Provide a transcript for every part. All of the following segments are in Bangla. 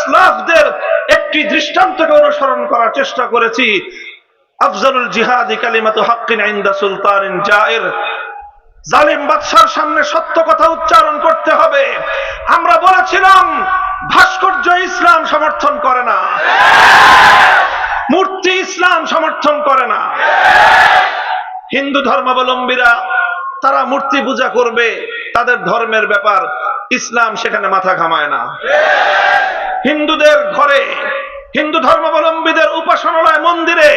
আসলাফদের একটি দৃষ্টান্তকে অনুসরণ করার চেষ্টা করেছি। আফজালুল জিহাদি কালিমাতু হাক্কিন ইনদা সুলতানিন জায়ের। জালিম বাদশার সামনে সত্য কথা উচ্চারণ করতে হবে। আমরা বলেছিলাম ভাস্কর্য ইসলাম সমর্থন করে না, মূর্তি ইসলাম সমর্থন করে না। হিন্দু ধর্মাবলম্বীরা তারা মূর্তি পূজা করবে, তাদের ধর্মের ব্যাপার, ইসলাম সেখানে মাথা ঘামায় না। হিন্দুদের ঘরে, হিন্দু ধর্মাবলম্বীদের উপাসনালয় মন্দিরে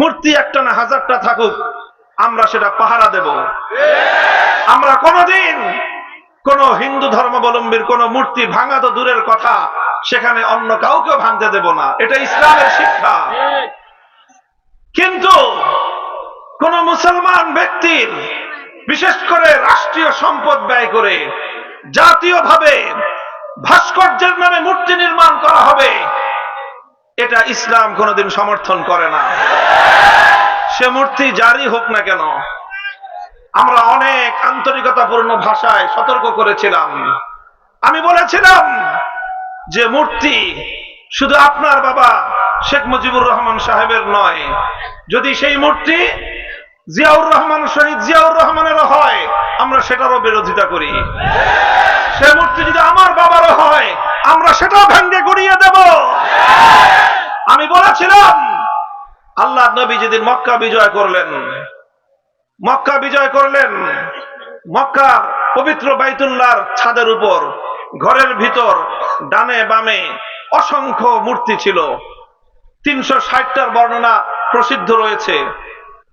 মূর্তি একটা না হাজারটা থাকুক, আমরা সেটা পাহারা দেব। আমরা কোনদিন কোন হিন্দু ধর্মাবলম্বীর কোন মূর্তি ভাঙা তো দূরের কথা, সেখানে অন্য কাউকে ভাঙতে দেব না, এটা ইসলামের শিক্ষা। কিন্তু কোন মুসলমান ব্যক্তির বিশেষ করে রাষ্ট্রীয় সম্পদ ব্যয় করে জাতীয়ভাবে ভাস্কর্যের নামে মূর্তি নির্মাণ করা হবে, এটা ইসলাম কোনদিন সমর্থন করে না। সে মূর্তি যারই হোক না কেন। আমরা অনেক আন্তরিকতাপূর্ণ ভাষায় সতর্ক করেছিলাম। আমি বলেছিলাম যে মূর্তি শুধু আপনার বাবা শেখ মুজিবুর রহমান সাহেবের নয়, যদি সেই মূর্তি জিয়াউর রহমান, শহীদ জিয়াউর রহমানেরও হয়, আমরা সেটারও বিরোধিতা করি। সে মূর্তি যদি আমার বাবারও হয়, আমরা সেটাও ভেঙে গুড়িয়ে দেব। আমি বলেছিলাম আল্লাহ নবী যেদিন মক্কা বিজয় করলেন, মক্কার পবিত্র বাইতুল্লাহর ছাদের উপর ঘরের ভিতর ডানে বামে অসংখ্য মূর্তি ছিল। 360টার বর্ণনা প্রসিদ্ধ রয়েছে।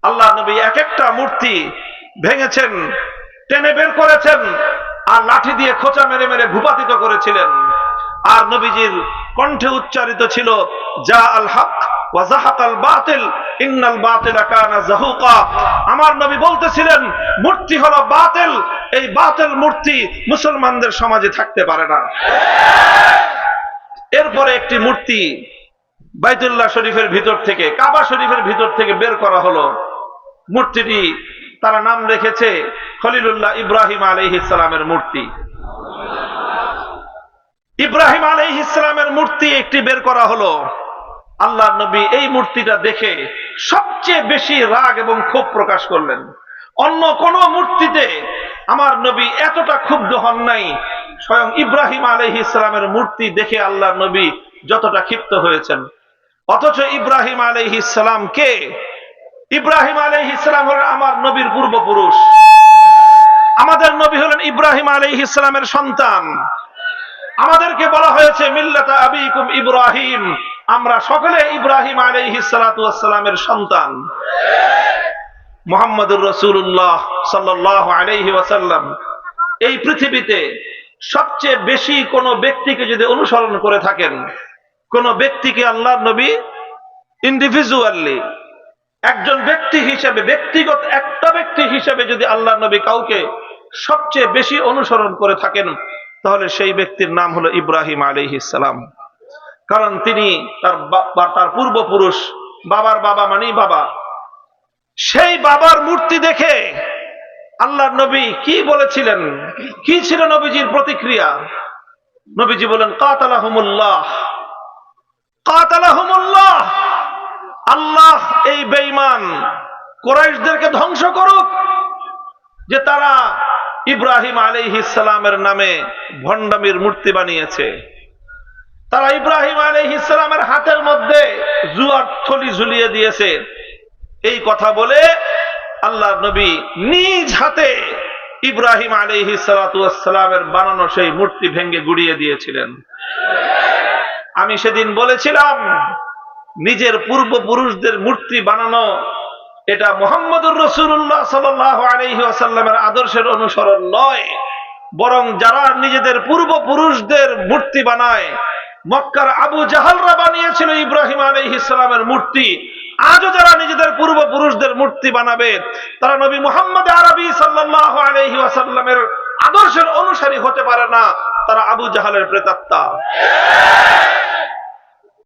আল্লাহ নবী এক একটা মূর্তি ভেঙেছেন, টেনে বের করেছেন, আর লাঠি দিয়ে খোঁচা মেরে মেরে ভূপাতিত করেছিলেন। আর নবীজির কণ্ঠে উচ্চারিত ছিল জা আল হক ওয়া যাহাকাল বাতিল ইন্নাল বাতিলা কানা যাহুকা। আমার নবী বলতেছিলেন মূর্তি হলো বাতিল, এই বাতিল মূর্তি মুসলমানদের সমাজে থাকতে পারে না। এরপরে একটি মূর্তি বাইতুল্লাহ শরীফের ভিতর থেকে, কাবা শরীফের ভিতর থেকে বের করা হলো। মূর্তিটি তারা নাম রেখেছে খলিলুল্লাহ ইব্রাহিম আলাইহিস সালামের মূর্তি। ইব্রাহিম আলাইহিস সালামের মূর্তি একটি বের করা হলো। আল্লাহর নবী এই মূর্তিটা দেখে সবচেয়ে বেশি রাগ এবং ক্ষোভ প্রকাশ করলেন। অন্য কোন মূর্তিতে আমার নবী এতটা ক্ষুব্ধ হন নাই, স্বয়ং ইব্রাহিম আলাইহিস সালামের মূর্তি দেখে আল্লাহর নবী যতটা ক্ষিপ্ত হয়েছেন। অথচ ইব্রাহিম আলাইহিস সালাম কে? ইব্রাহিম আলাইহিস সালাম হলেন আমার নবীর পূর্বপুরুষ। আমাদের নবী হলেন ইব্রাহিম আলাইহিস সালামের সন্তান। আমাদেরকে বলা হয়েছে মিল্লাতা আবিকুম ইব্রাহিম, আমরা সকলে ইব্রাহিম আলাইহিস সালাতু ওয়াস সালামের সন্তান। মুহাম্মদুর রাসূলুল্লাহ সাল্লাল্লাহু আলাইহি ওয়াসাল্লাম এই পৃথিবীতে সবচেয়ে বেশি কোন ব্যক্তিকে যদি অনুসরণ করে থাকেন, কোন ব্যক্তিকে আল্লাহর নবী ইন্ডিভিজুয়ালি একজন ব্যক্তি হিসেবে, ব্যক্তিগত একটা ব্যক্তি হিসেবে যদি আল্লাহর নবী কাউকে সবচেয়ে বেশি অনুসরণ করে থাকেন, তাহলে সেই ব্যক্তির নাম হলো ইব্রাহিম আলাইহিস সালাম। কারণ তিনি তার পূর্বপুরুষ, বাবার বাবা মানেই বাবা। সেই বাবার মূর্তি দেখে আল্লাহর নবী কি বলেছিলেন, কি ছিল নবীজির প্রতিক্রিয়া? নবীজি বলেন কাতালাহুমুল্লাহ, কাতালাহুমুল্লাহ, আল্লাহ এই বেঈমান কুরাইশদেরকে ধ্বংস করুক, যে তারা ইব্রাহিম আলাইহিস সালামের নামে ভণ্ডামির মূর্তি বানিয়েছে। তারা ইব্রাহিম আলাইহিস সালামের হাতের মধ্যে জুয়ার থলি ঝুলিয়ে দিয়েছে। এই কথা বলে আল্লাহর নবী নিজ হাতে ইব্রাহিম আলাইহিস সালাতু ওয়াস সালামের বানানো সেই মূর্তি ভেঙে গুড়িয়ে দিয়েছিলেন। আমি সেদিন বলেছিলাম নিজের পূর্বপুরুষদের মূর্তি বানানো এটা মুহাম্মদুর রাসূলুল্লাহ সাল্লাল্লাহু আলাইহি ওয়াসাল্লামের আদর্শের অনুসরণ নয়, বরং যারা নিজেদের পূর্বপুরুষদের মূর্তি বানায়, মক্কার আবু জাহালরা বানিয়েছিল ইব্রাহিম আলাইহিস সালামের মূর্তি, আজও যারা নিজেদের পূর্বপুরুষদের মূর্তি বানাবে, তারা নবী মুহাম্মদ আরবি সাল্লাল্লাহু আলাইহি ওয়াসাল্লামের আদর্শের অনুসারী হতে পারে না, তারা আবু জাহালের প্রেতাত্মা।